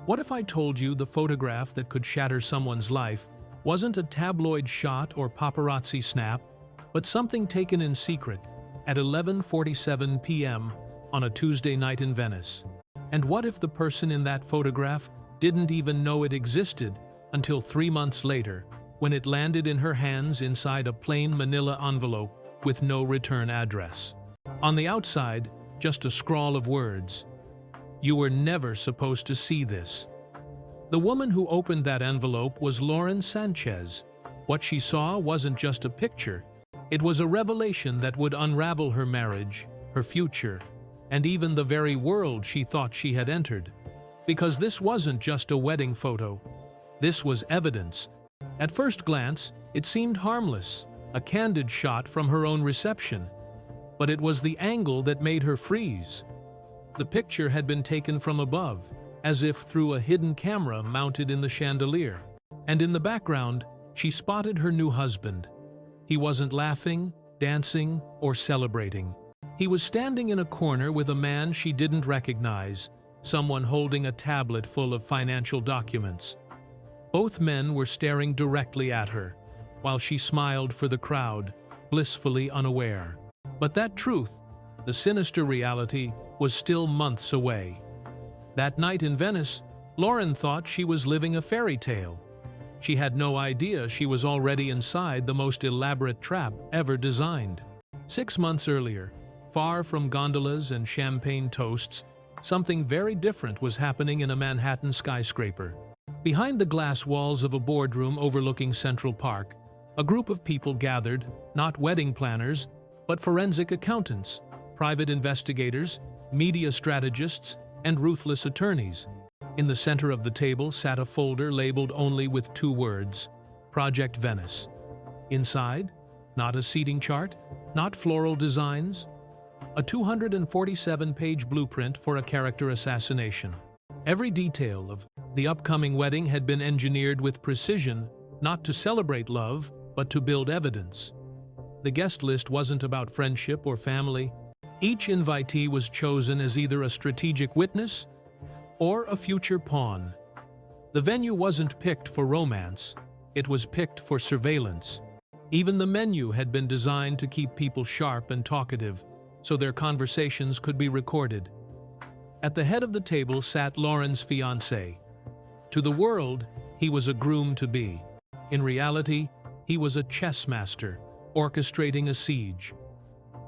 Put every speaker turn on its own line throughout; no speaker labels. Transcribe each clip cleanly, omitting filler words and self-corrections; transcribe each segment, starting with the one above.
What if I told you the photograph that could shatter someone's life wasn't a tabloid shot or paparazzi snap, but something taken in secret at 11:47 p.m. on a Tuesday night in Venice? And what if the person in that photograph didn't even know it existed until 3 months later, when it landed in her hands inside a plain manila envelope with no return address? On the outside, just a scrawl of words. "You were never supposed to see this." The woman who opened that envelope was Lauren Sánchez. What she saw wasn't just a picture. It was a revelation that would unravel her marriage, her future, and even the very world she thought she had entered. Because this wasn't just a wedding photo. This was evidence. At first glance, it seemed harmless, a candid shot from her own reception. But it was the angle that made her freeze. The picture had been taken from above, as if through a hidden camera mounted in the chandelier. And in the background, she spotted her new husband. He wasn't laughing, dancing, or celebrating. He was standing in a corner with a man she didn't recognize, someone holding a tablet full of financial documents. Both men were staring directly at her, while she smiled for the crowd, blissfully unaware. But that truth, the sinister reality, was still months away. That night in Venice, Lauren thought she was living a fairy tale. She had no idea she was already inside the most elaborate trap ever designed. 6 months earlier, far from gondolas and champagne toasts, something very different was happening in a Manhattan skyscraper. Behind the glass walls of a boardroom overlooking Central Park, a group of people gathered, not wedding planners, but forensic accountants, private investigators, media strategists, and ruthless attorneys. In the center of the table sat a folder labeled only with 2 words, Project Venice. Inside, not a seating chart, not floral designs, a 247-page blueprint for a character assassination. Every detail of the upcoming wedding had been engineered with precision, not to celebrate love, but to build evidence. The guest list wasn't about friendship or family. Each invitee was chosen as either a strategic witness or a future pawn. The venue wasn't picked for romance, it was picked for surveillance. Even the menu had been designed to keep people sharp and talkative, so their conversations could be recorded. At the head of the table sat Lauren's fiancé. To the world, he was a groom-to-be. In reality, he was a chess master, orchestrating a siege.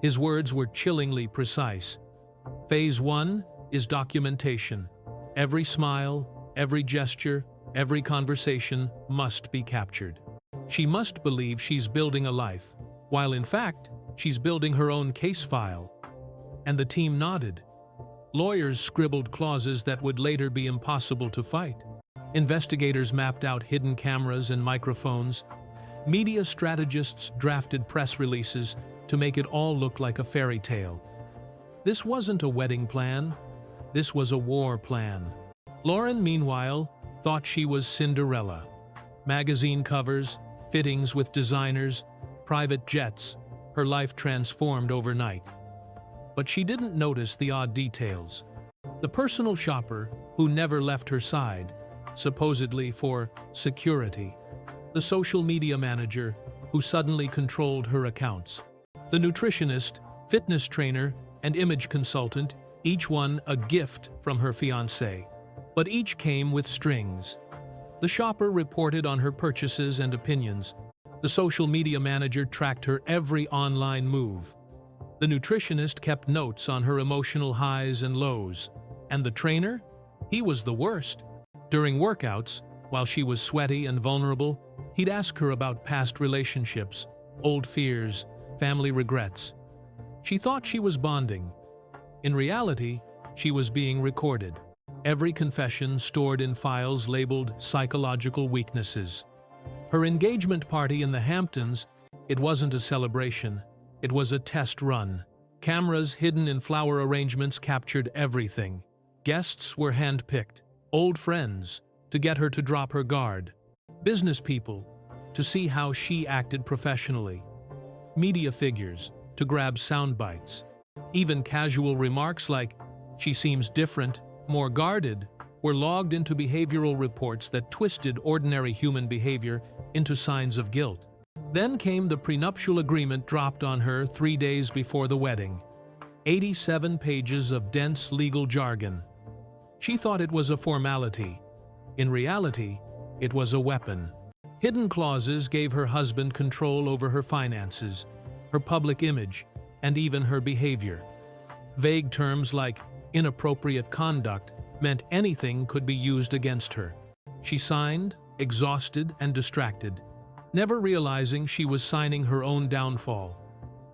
His words were chillingly precise. Phase 1 is documentation. Every smile, every gesture, every conversation must be captured. She must believe she's building a life, while in fact, she's building her own case file. And the team nodded. Lawyers scribbled clauses that would later be impossible to fight. Investigators mapped out hidden cameras and microphones. Media strategists drafted press releases to make it all look like a fairy tale. This wasn't a wedding plan. This was a war plan. Lauren, meanwhile, thought she was Cinderella. Magazine covers, fittings with designers, private jets, her life transformed overnight. But she didn't notice the odd details. The personal shopper who never left her side, supposedly for security. The social media manager who suddenly controlled her accounts. The nutritionist, fitness trainer, and image consultant, each one a gift from her fiancé. But each came with strings. The shopper reported on her purchases and opinions. The social media manager tracked her every online move. The nutritionist kept notes on her emotional highs and lows. And the trainer? He was the worst. During workouts, while she was sweaty and vulnerable, he'd ask her about past relationships, old fears, family regrets. She thought she was bonding. In reality, she was being recorded. Every confession stored in files labeled psychological weaknesses. Her engagement party in the Hamptons, it wasn't a celebration. It was a test run. Cameras hidden in flower arrangements captured everything. Guests were handpicked, old friends, to get her to drop her guard. Business people, to see how she acted professionally. Media figures, to grab sound bites. Even casual remarks like, "She seems different, more guarded," were logged into behavioral reports that twisted ordinary human behavior into signs of guilt. Then came the prenuptial agreement dropped on her 3 days before the wedding. 87 pages of dense legal jargon. She thought it was a formality. In reality, it was a weapon. Hidden clauses gave her husband control over her finances, her public image, and even her behavior. Vague terms like inappropriate conduct meant anything could be used against her. She signed, exhausted and distracted, never realizing she was signing her own downfall.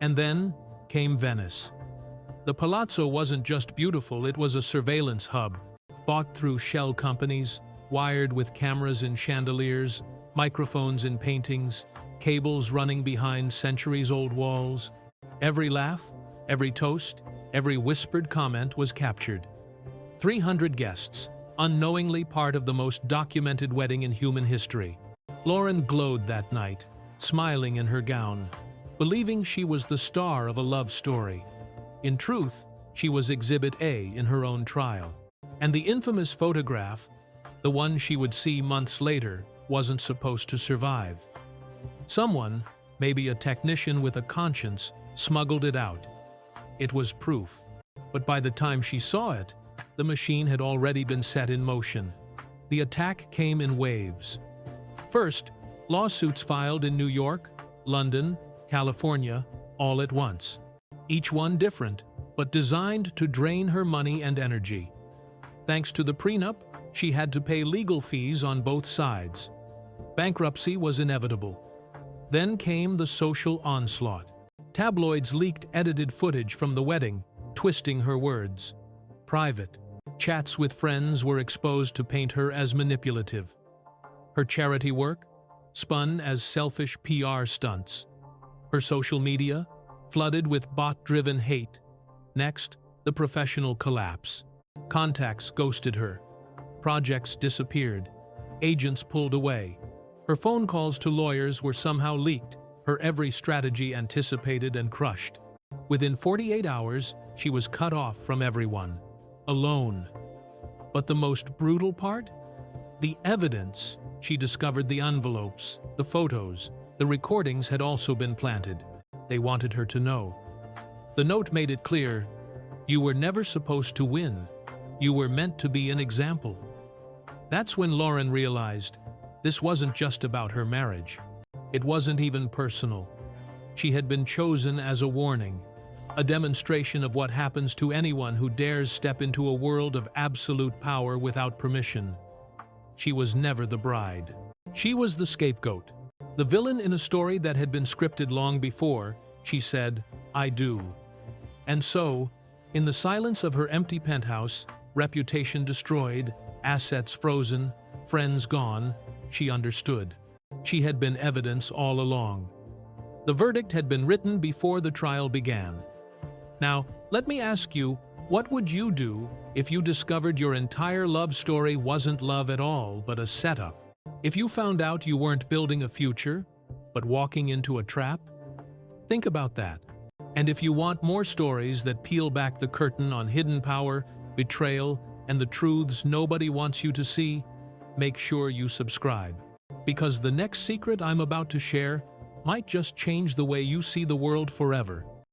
And then came Venice. The palazzo wasn't just beautiful, it was a surveillance hub, bought through shell companies, wired with cameras in chandeliers, microphones in paintings, cables running behind centuries-old walls. Every laugh, every toast, every whispered comment was captured. 300 guests, unknowingly part of the most documented wedding in human history. Lauren glowed that night, smiling in her gown, believing she was the star of a love story. In truth, she was Exhibit A in her own trial. And the infamous photograph, the one she would see months later, wasn't supposed to survive. Someone, maybe a technician with a conscience, smuggled it out. It was proof. But by the time she saw it, the machine had already been set in motion. The attack came in waves. First, lawsuits filed in New York, London, California, all at once. Each one different, but designed to drain her money and energy. Thanks to the prenup, she had to pay legal fees on both sides. Bankruptcy was inevitable. Then came the social onslaught. Tabloids leaked edited footage from the wedding, twisting her words. Private chats with friends were exposed to paint her as manipulative. Her charity work, spun as selfish PR stunts. Her social media, flooded with bot-driven hate. Next, the professional collapse. Contacts ghosted her. Projects disappeared. Agents pulled away. Her phone calls to lawyers were somehow leaked, her every strategy anticipated and crushed. Within 48 hours, she was cut off from everyone. Alone. But the most brutal part? The evidence. She discovered the envelopes, the photos, the recordings had also been planted. They wanted her to know. The note made it clear, you were never supposed to win. You were meant to be an example. That's when Lauren realized this wasn't just about her marriage. It wasn't even personal. She had been chosen as a warning, a demonstration of what happens to anyone who dares step into a world of absolute power without permission. She was never the bride. She was the scapegoat. The villain in a story that had been scripted long before. She said, "I do." And so, in the silence of her empty penthouse, reputation destroyed, assets frozen, friends gone, she understood. She had been evidence all along. The verdict had been written before the trial began. Now, let me ask you, what would you do if you discovered your entire love story wasn't love at all, but a setup? If you found out you weren't building a future, but walking into a trap? Think about that. And if you want more stories that peel back the curtain on hidden power, betrayal, and the truths nobody wants you to see, make sure you subscribe. Because the next secret I'm about to share might just change the way you see the world forever.